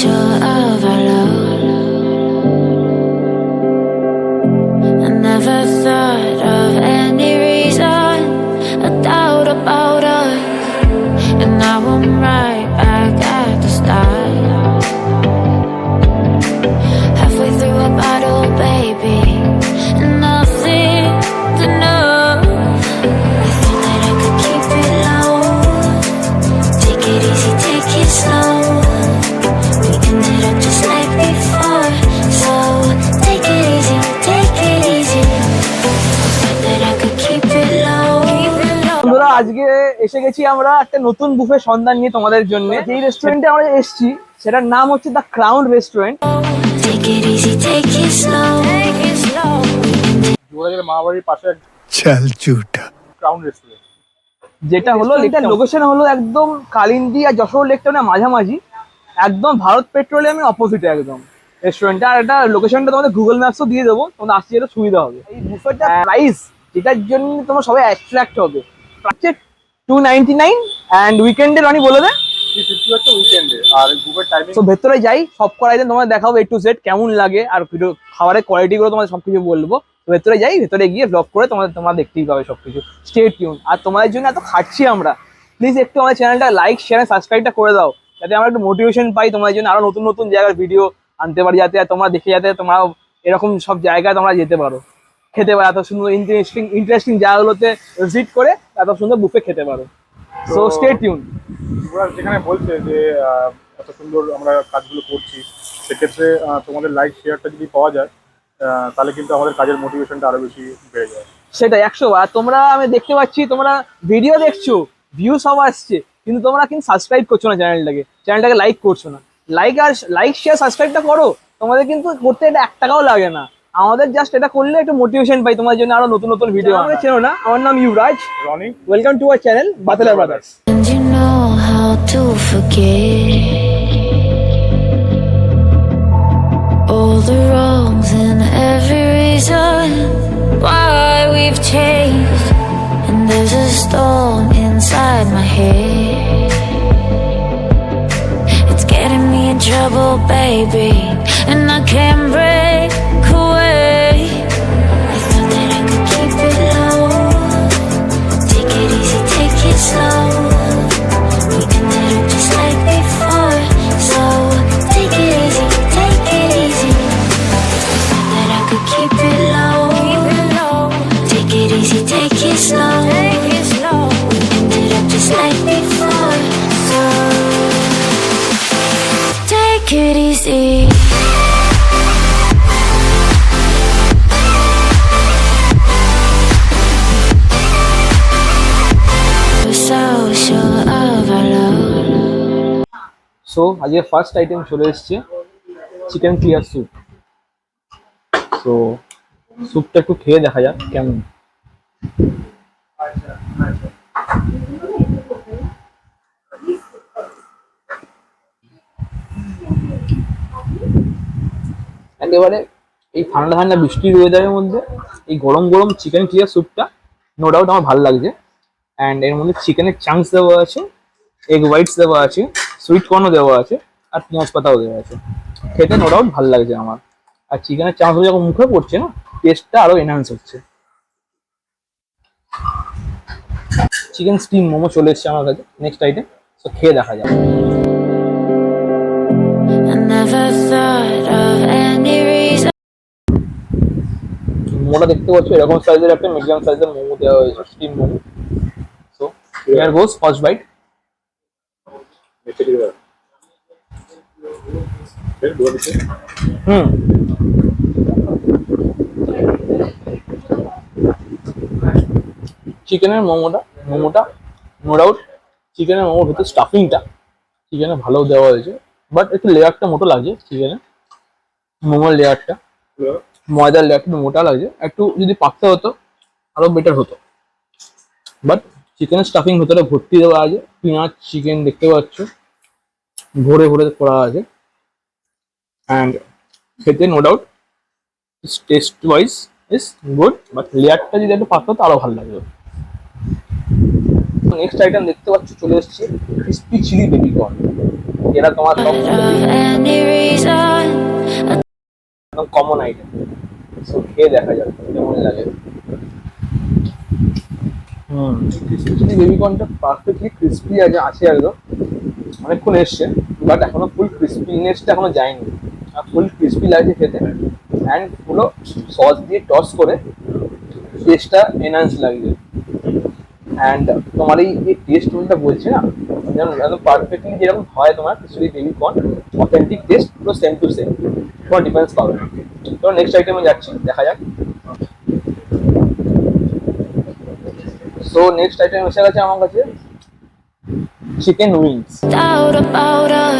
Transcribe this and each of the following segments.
sure of our love. I never thought of any reason, a doubt about us, and now I'm right back at the start. Halfway through a bottle, baby, and nothing to know. I thought that I could keep it low, take it easy, take it slow. We ended up just like before, so take it easy, take it easy. Thought that I could keep it low. বন্ধুরা, আজকে এসে গেছি আমরা একটা নতুন buffet সন্ধান নিয়ে তোমাদের জন্য। যেই রেস্টুরেন্টে আমরা এসেছি সেটার নাম হচ্ছে the crown restaurant. Take it easy, take it slow, take it slow. যোগাযোগের মামাবাড়ির পাশে चल झूठा ক্রাউন রেস্টুরেন্ট, যেটা হলো এটার লোকেশন হলো একদম কালিন্দী আর যশোর লেক টাউনের মাঝামাঝি, একদম ভারত পেট্রোলিয়ামের অপোজিটে একদম রেস্টুরেন্টটা। আর এটা লোকেশনটা তোমাদের গুগল ম্যাপসও দিয়ে দেবো, তোমাদের আসতে যেতে সুবিধা হবে। এই বুফেটা প্রাইস যেটার জন্য তোমরা সবাই অ্যাট্রাক্ট হবে, হচ্ছে 299 অ্যান্ড উইকেন্ডের অনেক বলে দেয় 350 হচ্ছে উইকেন্ডে। আর বুফের টাইমিং তো ভেতরে যাই, সব করাই তোমাদের দেখাবো A to Z কেমন লাগে, আর খাবারের কোয়ালিটি গুলো তোমাদের সবকিছু বলবো। তো ভেতরে যাই, ভেতরে গিয়ে ব্লগ করে তোমরা দেখতেই পাবে সবকিছু। Stay tune. আর তোমাদের জন্য এত খাটছি আমরা, প্লিজ একটু আমাদের চ্যানেলটা লাইক শেয়ার সাবস্ক্রাইবটা করে দাও, যাতে আমরা একটু মোটিভেশন পাই তোমাদের জন্য আরো নতুন নতুন জায়গার ভিডিও আনতে পারি, যাতে তোমরা দেখে যাতে তোমরা এরকম সব জায়গায় তোমরা যেতে পারো, খেতে পারো, এত সুন্দর ইন্টারেস্টিং জায়গাগুলোতে ভিজিট করে এত সুন্দর বুফে খেতে পারো। So stay tune. ওরা যেখানে বলছে যে এত সুন্দর আমরা কাজগুলো করছি, সেক্ষেত্রে তোমাদের লাইক শেয়ারটা যদি পাওয়া যায় তাহলে কিন্তু আমাদের কাজের মোটিভেশনটা আরো বেশি বেড়ে যায়। সেটাই 100 বার। তোমরা আমি দেখতে পাচ্ছি তোমরা ভিডিও দেখছো, ভিউ সব আসছে, কিন্তু তোমরা কিন্তু সাবস্ক্রাইব করছো না চ্যানেলটাকে লাইক করছো না। লাইক শেয়ার সাবস্ক্রাইবটা করো, তোমাদের কিন্তু করতে এটা 1 টাকাও লাগে না। আমাদের জাস্ট এটা করলে একটু মোটিভেশন পাই তোমাদের জন্য আরো নতুন নতুন ভিডিও। আমরা চেনো না, আমার নাম Yuraj, Roni, welcome to our channel Batela Brothers. And you know how to forget all the wrongs and every reason why we've changed. And there's a storm inside my head, it's getting me in trouble, baby, and I can't break away. I thought that I could keep it low, take it easy, take it slow. We ended up just like before, so take it easy, take it easy. Thought that I could keep it low, take it easy, take it slow. We ended up just like before, so take it easy. We're so sure of our love. So আজকে first item চলে এসছে chicken clear soup. So স্যুপটা একটু খেয়ে দেখা যাক কেমন। একেবারে এই ঠান্ডা ঠান্ডা বৃষ্টির ওয়েদারের মধ্যে এই গরম গরম চিকেন ক্লিয়ার স্যুপটা নো ডাউট আমার ভালো লাগছে। অ্যান্ড এর মধ্যে চিকেনের চাংস দেওয়া আছে, এগ হোয়াইটস দেওয়া আছে, সুইট কর্নও দেওয়া আছে, আর পেঁয়াজ পাতাও দেওয়া আছে। খেতে নো ডাউট ভালো লাগছে আমার। আর চিকেনের চাংসগুলো যখন মুখে পড়ছে না, টেস্টটা আরো এনহান্স হচ্ছে। চিকেন স্টিম মোমো চলে এসছে আমার কাছে নেক্সট আইটেম। তো খেয়ে দেখা যাবে। I never thought of any reason. মোমোটা দেখতে পাচ্ছ এরকম সাইজের একটা মিডিয়াম সাইজের মোমো দেওয়া হয়েছে, steam momo. So here goes first bite. চিকেনের মোমোটা নো ডাউট চিকেনের মোমোর ভিতরে স্টাফিংটা চিকেনে ভালো দেওয়া হয়েছে, বাট একটু লেয়ারটা মোটো লাগছে চিকেনে। মোমোর লেয়ারটা, ময়দার লেয়ারটা একটু মোটা লাগছে, একটু যদি পাকতে হতো আরো বেটার হতো। বাট চিকেনের স্টাফিং ভেতরে ভর্তি দেওয়া আছে, পেঁয়াজ চিকেন দেখতে পাচ্ছ ভরে ভরে করা আছে। অ্যান্ড খেতে no doubt taste wise is good, but লেয়ারটা যদি একটু পাকতো তো আরো ভালো লাগবে। নেক্সট আইটেম দেখতে পাচ্ছ চলে এসছে ক্রিসপি চিলি বেবি কর্ন। যেটা তোমার সব of any reason. একদম কমন আইটেম। সো খেয়ে দেখা যাক কেমন লাগে। চিলি বেবিকর্নটা পারফেক্টলি ক্রিস্পি আছে একদম, অনেকক্ষণ এসছে, বাট এখনো ফুল ক্রিস্পিনেসটা এখনো যায়নি, আর ফুল ক্রিস্পি লাগছে খেতে। অ্যান্ড পুরো সস দিয়ে টস করে টেস্টটা এনহান্স লাগছে। অ্যান্ড তোমার এই যে টেস্ট যেটা বলছে না, যেমন একদম পারফেক্টলি যেরকম হয় তোমার খিচুড়ি বেবিকর্ন, অথেন্টিক টেস্ট পুরো সেম টু সেম, কোনো ডিফারেন্স পাবে না। তো নেক্সট আইটেমে যাচ্ছি, দেখা যাক। সো নেক্সট আইটেম এসে গেছে আমার কাছে chicken wings. Doubt about us.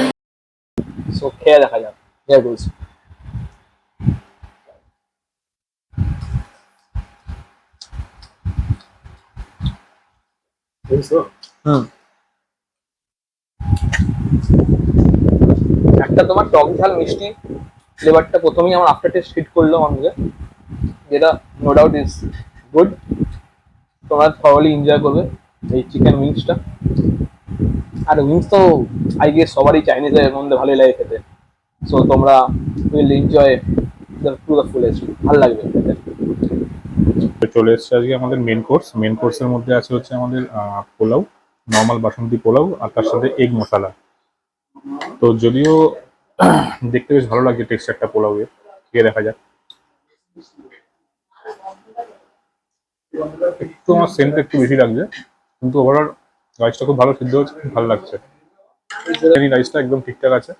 So খেয়ে দেখা যাক। Here goes. একটা তোমার টক ঝাল মিষ্টি ফ্লেভারটা প্রথমেই আমার আফটার টেস্ট হিট করলো আমাকে, যেটা নো ডাউট ইজ গুড। তোমরা থরলি এনজয় করবে এই চিকেন উইংসটা। আর উইংস তো আই গেস সবারই চাইনিজের মধ্যে ভালোই লাগে খেতে। সো তোমরা will enjoy to the fullest, ভালো লাগবে খেতে। চলে এসছে আজকে আমাদের মেন কোর্সের মধ্যে আছে হচ্ছে আমাদের পোলাও, নর্মাল বাসন্তী পোলাও, আর তার সাথে এগ মশলা। তো যদিও দেখতে বেশ ভালো লাগছে টেক্সচারটা পোলাওয়ের, খেয়ে দেখা যাক। একটু আমার সেন্টটা একটু বেশি লাগছে, কিন্তু ওভারঅল রাইসটা খুব ভালো সিদ্ধ হচ্ছে, খুব ভালো লাগছে। রাইসটা একদম ঠিকঠাক আছে।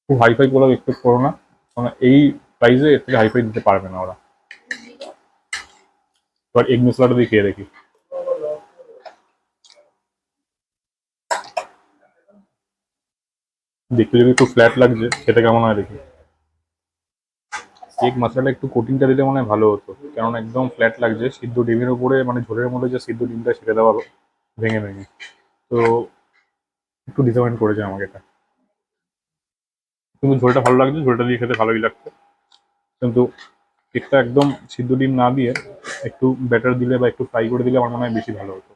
খুব হাইফাই পোলাও এক্সপেক্ট করো না, কারণ এই প্রাইসে এর থেকে হাইফাই দিতে পারবে না ওরা। এবার এগ মশলাটা দিয়ে খেয়ে দেখি। দেখতে যদি একটু ফ্ল্যাট লাগছে, খেতে কেমন হয় দেখি। এগ মশলাটা একটু কোটিংটা দিলে মনে হয় ভালো হতো, কেননা একদম ফ্ল্যাট লাগছে। সিদ্ধ ডিমের উপরে মানে ঝোলের মধ্যে যে সিদ্ধ ডিমটা সেটা দেওয়া ভেঙে ভেঙে, তো একটু ডিসঅ্যাপয়েন্ট করেছে আমাকে এটা। কিন্তু ঝোলটা ভালো লাগছে, ঝোলটা দিয়ে খেতে ভালোই লাগছে। কিন্তু কেকটা একদম সিদ্ধ ডিম না দিয়ে একটু ব্যাটার দিলে বা একটু ফ্রাই করে দিলে আমার মনে হয় বেশি ভালো হতো।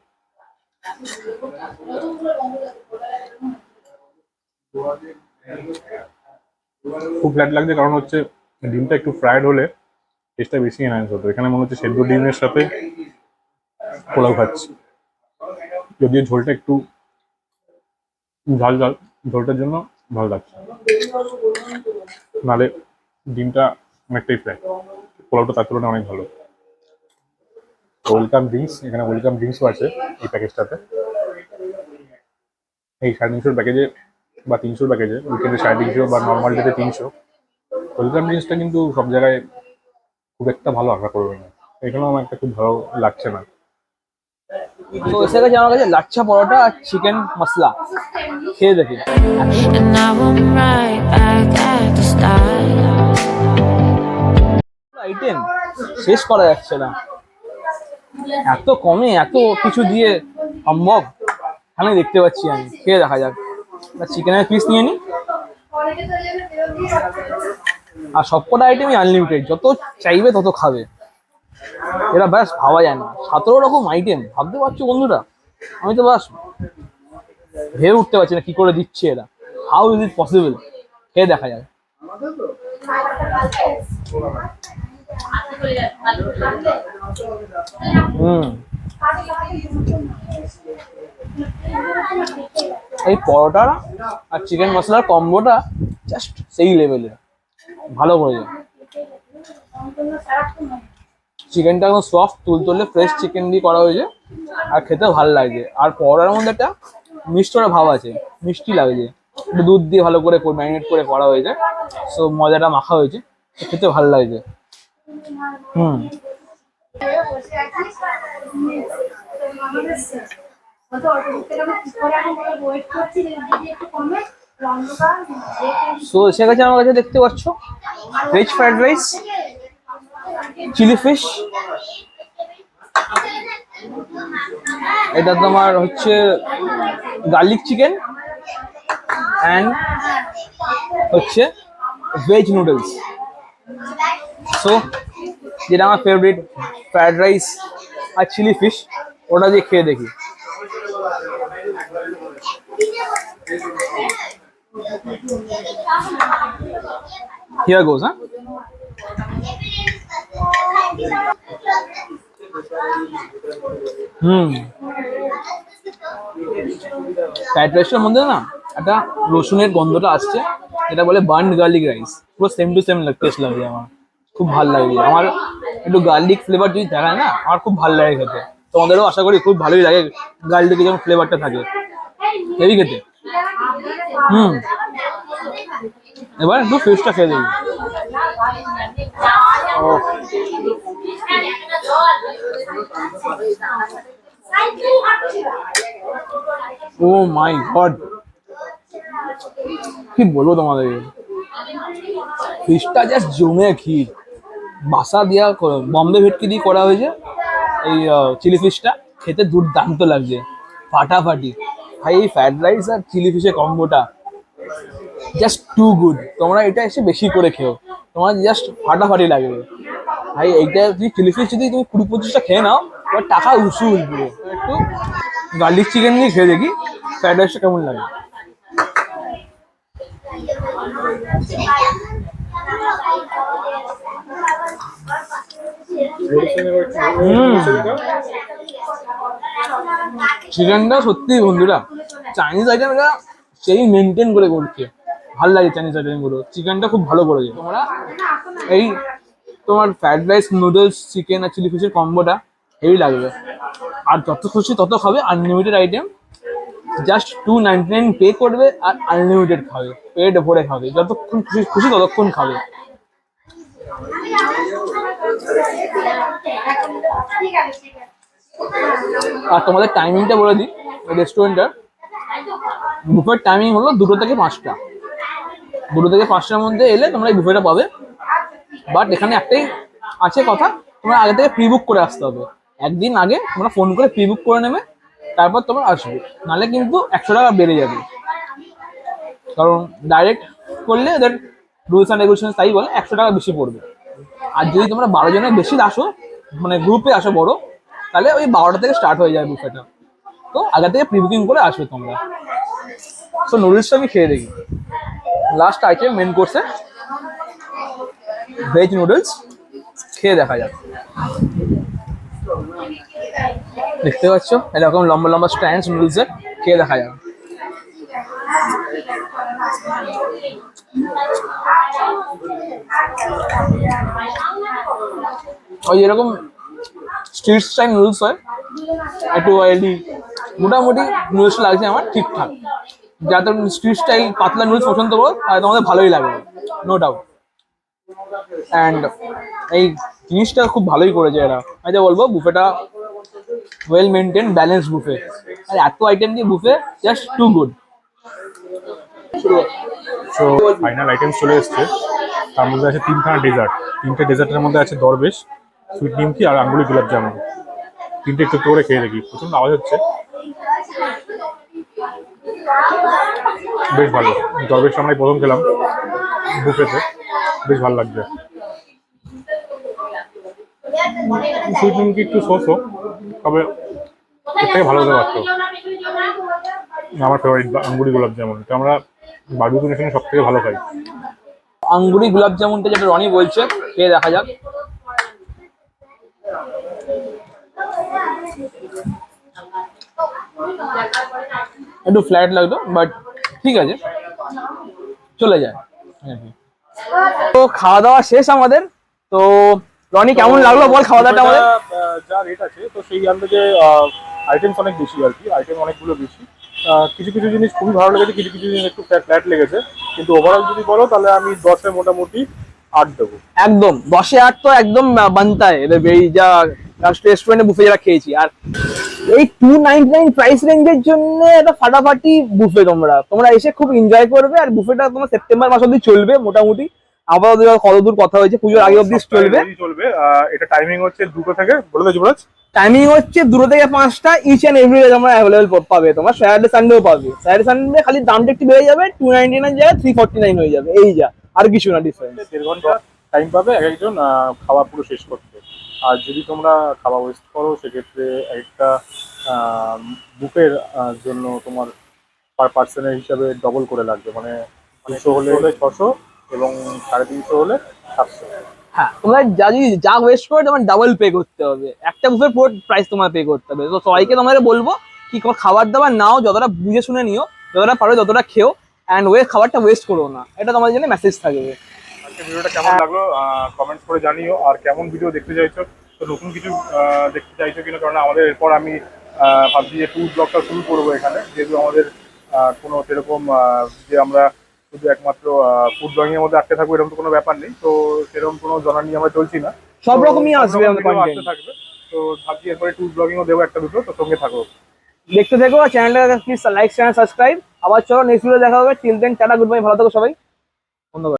খুব ফ্ল্যাট লাগছে, কারণ হচ্ছে ডিমটা একটু ফ্রাইড হলে টেস্টটা বেশি এনহান্স হতো। এখানে মনে হচ্ছে সেদ্ধ ডিমের সাথে পোলাও খাচ্ছি। যদিও ঝোলটা একটু ঝাল ঝাল, ঝোলটার জন্য ভালো লাগছে, নাহলে ডিমটা অনেকটাই ফ্রাই, পোলাওটা তার তুলনায় অনেক ভালো। ওয়েলকাম ড্রিঙ্কস, এখানে ওয়েলকাম ড্রিঙ্কসও আছে এই প্যাকেজটাতে। এই 350 প্যাকেজে বা 300 প্যাকেজে, উইকেন্ডে 350 বা নর্মাল ডেতে 300। ওয়েলকাম ড্রিঙ্কসটা কিন্তু সব জায়গায় খুব একটা ভালো আশা করবে না, এখানেও আমার একটা খুব ভালো লাগছে না। তো এসে গেছে আমার কাছে লাচ্ছা পরোটা আর চিকেন মশলা, খেয়ে দেখি। And now I'm right back at the start. Item শেষ করা যাচ্ছে না, এত কমে এত কিছু দিয়ে সম্ভব আমি দেখতে পাচ্ছি। আমি খেয়ে দেখা যাক। চিকেনের পিস নিয়ে নিই, আর সবকটা আইটেমই আনলিমিটেড, যত চাইবে তত খাবে। এরা ব্যাস ভাবা যায় না, 17 রকম আইটেম, ভাবতে পারছো বন্ধুরা? আমি তো ব্যাস ভেবে উঠতে পারছি না কি করে দিচ্ছে এরা, হাউ ইজ ইট পসিবল। খেয়ে দেখা যায়। এই পরোটা আর চিকেন মশলার কম্বোটা জাস্ট সেই লেভেলের, ভালো করেছে। চিকেনটা একদম সফট, তুলতুলে ফ্রেশ চিকেন দিয়ে করা হয়েছে, আর খেতে ভালো লাগছে। আর পরোটার মধ্যে একটা মিষ্টরা ভাব আছে, মিষ্টি লাগছে, একটু দুধ দিয়ে ভালো করে ম্যারিনেট করে করা হয়েছে। সো মজাটা মাখা হয়েছে, খেতে ভালো লাগছে। সো এসে গেছে আমার কাছে, দেখতে পাচ্ছ veg fried rice, chilli fish, এটা তোমার হচ্ছে গার্লিক চিকেন, অ্যান্ড হচ্ছে ভেজ নুডলস। সো যেটা আমার ফেভারিট, ফ্রাইড রাইস আর চিলি ফিশ, ওটা দিয়ে খেয়ে দেখি। Here goes, huh? ফ্রাইড রাইসটার মধ্যে না একটা রসুনের গন্ধটা আসছে, এটা বলে বার্ন গার্লিক রাইস। পুরো সেম টু সেম টেস্ট লাগে আমার, খুব ভালো লাগে আমার। একটু গার্লিক ফ্লেভার যদি দেখায় না, আমার খুব ভালো লাগে খেতে। তোমাদেরও আশা করি খুব ভালোই লাগে গার্লিকের যেমন ফ্লেভারটা থাকে, হেভি খেতে। এবার একটু ফিশটা খেয়ে দেখি। ও মাই গড, কি বলবো তোমাদের, ফিশটা জাস্ট জমে ক্ষীর। বাসা দিয়া বম্বে ভেটকি দিয়ে করা হয়েছে এই চিলি ফিশটা, খেতে দুর্দান্ত লাগছে, ফাটাফাটি। ভাই এই ফ্রাইড রাইস আর চিলি ফিশের কম্বোটা জাস্ট টু গুড। তোমরা এটা এসে বেশি করে খেও, তোমার জাস্ট ফাটাফাটি লাগবে ভাই। এইটা যদি চিলি ফিশ যদি তুমি 20-25টা খেয়ে নাও, তোমার টাকা উসুল পুরো। একটু গার্লিক চিকেন দিয়ে খেয়ে দেখি ফ্রাইড রাইসটা কেমন লাগে। চিকেনটা সত্যি বন্ধুরা, চাইনিজ আইটেম এটা সেই মেনটেন করে করছে, ভালো লাগে চাইনিজ আইটেম গুলো। চিকেনটা খুব ভালো করেছে তোমরা। এই তোমার ফ্রাইড রাইস, নুডলস, চিকেন আর চিলি ফিশের কম্বোটা হেভি লাগবে। আর যত খুশি তত খাবে, আনলিমিটেড আইটেম। জাস্ট 299 পে করবে আর আনলিমিটেড খাবে, পেট ভরে খাবে, যতক্ষণ খুশি খুশি ততক্ষণ খাবে। আর তোমাদের টাইমিংটা বলে দিই, রেস্টুরেন্টটার বুফের টাইমিং হলো 2টো থেকে 5টা। 2টো থেকে 5টার মধ্যে এলে তোমরা এই বুফেটা পাবে। বাট এখানে একটাই আছে কথা, তোমরা আগে থেকে প্রি বুক করে আসতে হবে। একদিন আগে তোমরা ফোন করে প্রি বুক করে নেবে, তারপর তোমরা আসবে, নাহলে কিন্তু 100 টাকা বেড়ে যাবে। কারণ ডাইরেক্ট করলে ওদের রুলস অ্যান্ড রেগুলেশন তাই বলে 100 টাকা বেশি পড়বে। আর যদি তোমরা 12 জনের বেশি আসো, মানে গ্রুপে আসো বড়, তাহলে ওই 12টা থেকে স্টার্ট হয়ে যায় বুফেটা। তো আগে থেকে প্রি বুকিং করে আসবে তোমরা। সো নুডলসটা আমি খেয়ে দেখি। লাস্ট আইটেম মেন কোর্সে ভেজ নুডলস, খেয়ে দেখা যাক। দেখতে পাচ্ছ এরকম লম্বা লম্বা স্ট্যান্ডস নুডলসের, খেয়ে দেখা যাক। ওই এরকম স্ট্রিট স্টাইল নুডলস হয়, একটু অয়েলি, মোটামুটি নুডলস লাগছে আমার ঠিকঠাক। যাদের স্ট্রিট স্টাইল পাতলা নুডলস পছন্দ করো তাহলে তোমাদের ভালোই লাগবে, নো ডাউট। অ্যান্ড এই জিনিসটা খুব ভালোই করেছে এরা। আমি যা বলবো, বুফেটা ওয়েল মেনটেন, ব্যালেন্স বুফে। আর এত আইটেম দিয়ে buffet just too good. So final item চলে এসছে, তার মধ্যে আছে 3খানা ডেজার্ট। 3টে ডেজার্টের মধ্যে আছে দরবেশ, সুইট নিমকি আর আঙ্গুলি গোলাপ জামুন। 3টে একটু করে খেয়ে দেখি। প্রচন্ড আওয়াজ হচ্ছে, বেশ ভালো। দরবেশটা আমরা প্রথম খেলাম বুফেতে, বেশ ভালো লাগছে। সুইট নিমকি একটু শোষো, তবে এর থেকে ভালো হতে পারতো। আমার ফেভারিট আঙ্গুরি গোলাপ জামুন, এটা আমরা বারবিকিউ নেশনে সব থেকে ভালো খাই। আঙ্গুরি গোলাপ জামুনটা যেটা রনি বলছে, খেয়ে দেখা যাক। একটু ফ্ল্যাট লাগলো, বাট ঠিক আছে, চলে যায়। তো খাওয়া দাওয়া শেষ আমাদের। তো রনি কেমন লাগলো বল খাওয়া দাওয়াটা আমাদের? যা রেট আছে তো সেই আন্দাজে আইটেমস অনেক বেশি আর কি, আইটেম অনেকগুলো বেশি। কিছু কিছু জিনিস খুবই ভালো লেগেছে, কিছু কিছু জিনিস একটু ফ্ল্যাট লেগেছে, কিন্তু ওভারঅল যদি বলো তাহলে আমি 10-এ মোটামুটি 8 দেবো। একদম 10-এ 8 তো একদম বানতা है এই যা রেস্টুরেন্টে বুফে যারা খেয়েছি। আর এই 299 প্রাইস রেঞ্জের জন্য এটা ফাটাফাটি বুফে। তোমরা এসে খুব এনজয় করবে। আর বুফেটা তোমার সেপ্টেম্বর মাস অবধি চলবে মোটামুটি। আবার কতদূর কথা হয়েছে, পুজোর আগে অবধি চলবে। এটা টাইমিং হচ্ছে 2টো থেকে, বলে দেবো যুবরাজ। টাইমিং হচ্ছে 2টো থেকে 5টা, ইচ এন্ড এভরি ডে তোমরা অ্যাভেলেবল পাবে। তোমার স্যাটারডে সানডেও পাবে। স্যাটারডে সানডে খালি দামটা একটু বেড়ে যাবে, 299 জায়গায় 349 হয়ে যাবে, এই যা, আর কিছু না ডিফারেন্স। 1.5 ঘন্টা টাইম পাবে এক একজন খাওয়া পুরো শেষ করতে। আর যদি তোমরা খাওয়া ওয়েস্ট করো, সেক্ষেত্রে একটা বুফের জন্য তোমার পার পার্সনের হিসাবে ডবল করে লাগবে, মানে 200 হলে 600 এবং 350 হলে 700। হ্যাঁ, তোমরা যা ওয়েস্ট করে তোমার ডাবল পে করতে হবে, একটা বুফের পুরো প্রাইস তোমার পে করতে হবে। তো সবাইকে তোমাদের বলবো কি তোমার খাবার দাবার নাও, যতটা বুঝে শুনে নিও, যতটা পারো ততটা খেও, অ্যান্ড খাবারটা ওয়েস্ট করো না, এটা তোমাদের জন্য মেসেজ থাকবে। আজকে ভিডিওটা কেমন লাগলো কমেন্টস করে জানিও, আর কেমন ভিডিও দেখতে চাইছো, তো নতুন কিছু দেখতে চাইছো কিনা, কারণ আমাদের এরপর আমি ভাবছি যে ট্যুর ব্লগটা শুরু করবো এখানে, যেহেতু আমাদের কোনো সেরকম যে আমরা শুধু একমাত্র ফুড ব্লগিং এর মধ্যে আটকে থাকবো এরকম তো কোনো ব্যাপার নেই, তো সেরকম কোনো জনা নিয়ে আমরা চলছি না, সব তো রকমই সব আসবে রকম আমাদের video content। আসতে থাকবে। তো ভাবছি এরপরে ট্যুর ব্লগিংও দেবো একটা দুটো, তো সঙ্গে থাকো। দেখতে থেকো, চ্যানেলটা প্লিজ লাইক চ্যানেল সাবস্ক্রাইব। আবার চলো নেক্সট ভিডিও দেখা হবে, till then tata, good bye, ভালো থাকো সবাই।